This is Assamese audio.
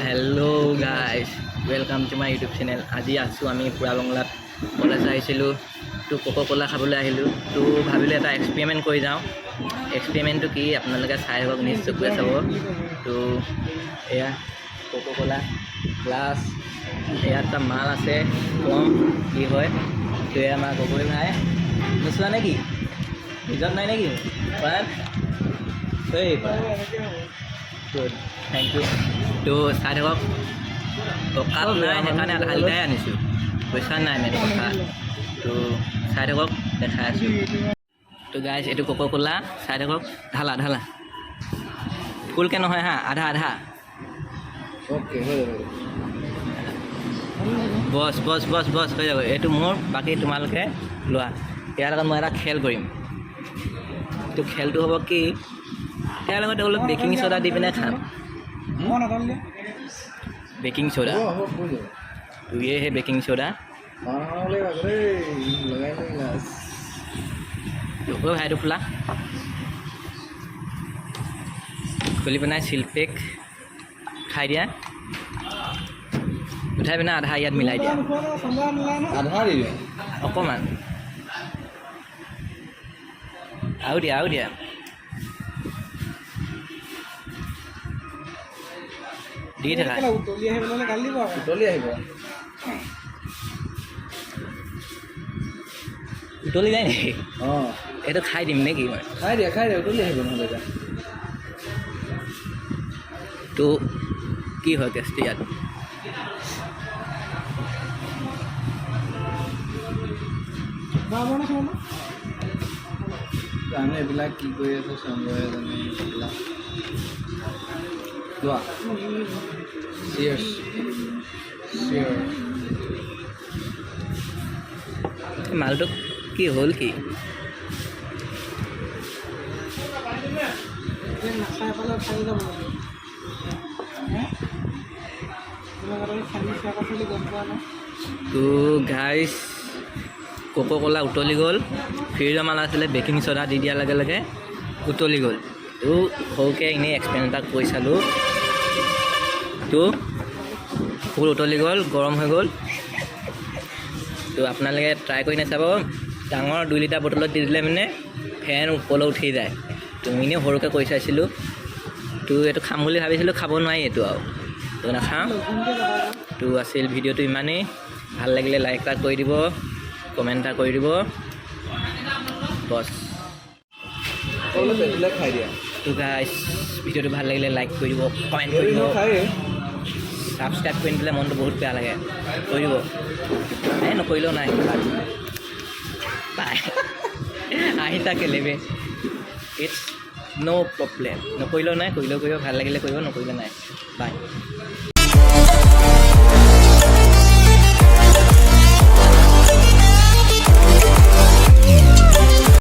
Hello guys welcome to my YouTube channel. आज आसो आम पूरा बंगलात कलेज आहिছিলোঁ तो कोको कोला खाबले आहिলোঁ तो भाविলোঁ এটা एक्सपेरिमेंट কৰি যাওঁ। एक्सपेरिमेंटটো কি আপোনালোকে চাই হওক নিজ চকুৱে চাব। তো এয়া কোকো কোলা গ্লাছ ইয়াত এটা মাল আছে কম কি হয় তো এয়া আমাৰ গগৈ ভাই নোচোৱা নেকি ভিতৰত নাই নেকি পাত এই গুড থেংক ইউ। তো চাই থাকক টকাত নাই সেইকাৰণে আধা লিটাৰে আনিছোঁ পইচা নাই মেইন কথা। তো চাই থাকক দেখাই আছোঁ। তো গাইজ এইটো কোকো কোলা চাই থাকক ঢালা ঢালা ফুলকৈ নহয় হা আধা আধা ओके বছ বছ বছ বছ হৈ যাব। এইটো মোৰ বাকী তোমালোকে লোৱা। ইয়াৰ লগত মই এটা খেল কৰিম। তো খেলটো হ'ব কি ইয়াৰ লগত অলপ বেকিং চ'ডা দি পিনে খাম। बेकिंग सोडा तो ये है बेकिंग सोडा। तो भाई तो खुला खुली बनाए सिल्पेक खाई दिया उठाई पिना आधा याद मिलाई दिया अकमान आउ दिया দি থাকা উতলি আহিবলৈ গালি দিব উতলি আহিব উতলি যায় নেকি অঁ এইটো খাই দিম নেকি মই খাই দিয়া উতলি আহিব নহ'লে তো কি হয় কেছটো ইয়াত জানে এইবিলাক কি কৰি আছে চন্দ্ৰয়ে জানে এইবিলাক লোৱা চিয়াৰ্ছ চিয়াৰ মালটো কি হ'ল কি তো গাইজ কোকো কোলা উতলি গ'ল ফ্ৰিজৰ মাল আছিলে বেকিং চ'ডা দি দিয়াৰ লগে লগে উতলি গ'ল। তো সৰুকৈ এনেই এক্সপেৰিমেণ্ট এটা কৰি চালোঁ তো ফুল উতলি গ'ল গৰম হৈ গ'ল। তো আপোনালোকে ট্ৰাই কৰি নাচাব। ডাঙৰ 2 লিটাৰ বটলত দি দিলে মানে ফেন ওপৰলৈ উঠি যায়। তো এনেই সৰুকৈ কৰি চাইছিলোঁ। তো এইটো খাম বুলি ভাবিছিলোঁ খাব নোৱাৰি এইটো আৰু তো নাখাওঁ। তো আছিল ভিডিঅ'টো ইমানেই। ভাল লাগিলে লাইক এটা কৰি দিব কমেণ্ট এটা কৰি দিব বছ। খাই দিয়া তো গাইজ ভিডিঅ'টো ভাল লাগিলে লাইক কৰি দিব কমেণ্ট কৰি দিব ছাবস্ক্ৰাইব কৰি দিলে মনটো বহুত বেয়া লাগে কৰি দিব। এই নকৰিলেও নাই বাই আহি থাকে লেবে ইটছ ন' প্ৰব্লেম। নকৰিলেও নাই কৰিলেও কৰিব ভাল লাগিলে কৰিব নকৰিলে নাই বাই।